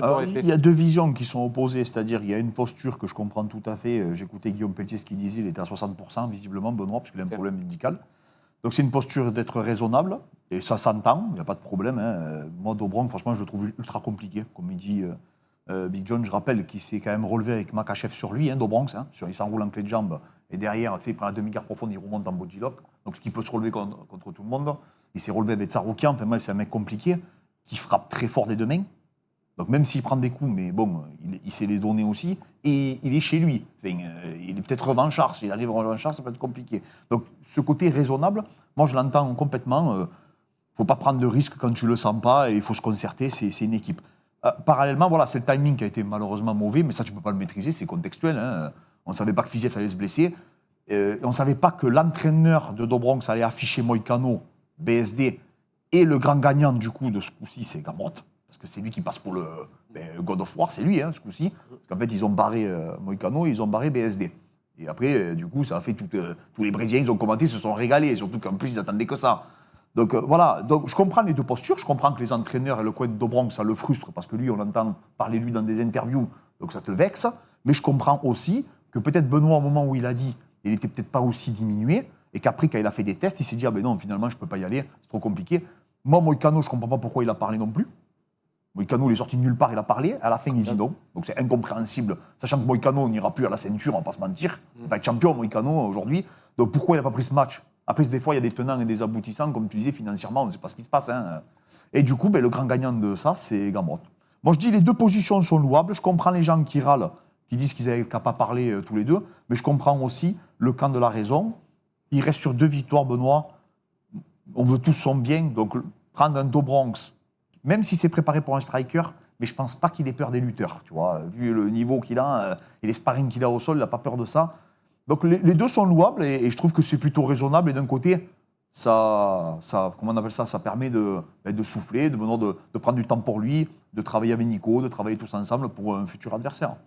Alors, il y a deux visions qui sont opposées, c'est-à-dire il y a une posture que je comprends tout à fait. J'écoutais Guillaume Pelletier, ce qu'il disait, il était à 60% visiblement, Benoît, parce qu'il a un problème médical. Donc c'est une posture d'être raisonnable, et ça s'entend, il n'y a pas de problème. Moi, Dobronc, franchement, je le trouve ultra compliqué, comme il dit Big John. Je rappelle qu'il s'est quand même relevé avec Makachev sur lui, Dobronc, il s'enroule en clé de jambe, et derrière, il prend la demi-garde profonde, il remonte en body lock, donc il peut se relever contre tout le monde. Il s'est relevé avec Tsaroukian, enfin, c'est un mec compliqué, qui frappe très fort des deux mains. Donc même s'il prend des coups, mais bon, il sait les donner aussi, et il est chez lui. Enfin, il est peut-être revanchard, s'il arrive revanchard, ça peut être compliqué. Donc ce côté raisonnable, moi je l'entends complètement. Il ne faut pas prendre de risques quand tu ne le sens pas, et il faut se concerter, c'est une équipe. Parallèlement, voilà, c'est le timing qui a été malheureusement mauvais, mais ça tu ne peux pas le maîtriser, c'est contextuel. On ne savait pas que Fiziev allait se blesser, on ne savait pas que l'entraîneur de Dobronc allait afficher Moïcano, BSD, et le grand gagnant du coup de ce coup-ci, c'est Gamrot. Parce que c'est lui qui passe pour le God of War, c'est lui, ce coup-ci. Parce qu'en fait, ils ont barré Moïcano, ils ont barré BSD. Et après, du coup, ça a fait tous les Brésiliens, ils ont commenté, se sont régalés. Surtout qu'en plus, ils attendaient que ça. Donc voilà, donc, je comprends les deux postures. Je comprends que les entraîneurs et le coin de Dobronc, ça le frustre. Parce que lui, on entend parler de lui dans des interviews. Donc ça te vexe. Mais je comprends aussi que peut-être Benoît, au moment où il a dit, il n'était peut-être pas aussi diminué. Et qu'après, quand il a fait des tests, il s'est dit, ah ben non, finalement, je ne peux pas y aller. C'est trop compliqué. Moi, Moïcano, je ne comprends pas pourquoi il a parlé non plus. Moïcano, il est sorti de nulle part, il a parlé. À la fin, il dit non. Donc c'est incompréhensible. Sachant que Moïcano n'ira plus à la ceinture, on ne va pas se mentir. Il va être champion, Moïcano, aujourd'hui. Donc pourquoi il n'a pas pris ce match? Après, des fois, il y a des tenants et des aboutissants. Comme tu disais, financièrement, on ne sait pas ce qui se passe. Et du coup, le grand gagnant de ça, c'est Gamrot. Moi, je dis les deux positions sont louables. Je comprends les gens qui râlent, qui disent qu'ils n'avaient qu'à pas parler tous les deux. Mais je comprends aussi le camp de la raison. Il reste sur 2 victoires, Benoît. On veut tous son bien. Donc prendre un Dobronc, même si c'est préparé pour un striker, mais je ne pense pas qu'il ait peur des lutteurs. Tu vois, vu le niveau qu'il a et les sparring qu'il a au sol, il n'a pas peur de ça. Donc les deux sont louables et je trouve que c'est plutôt raisonnable. Et d'un côté, ça, comment on appelle ça, ça permet de souffler, de prendre du temps pour lui, de travailler avec Nico, de travailler tous ensemble pour un futur adversaire.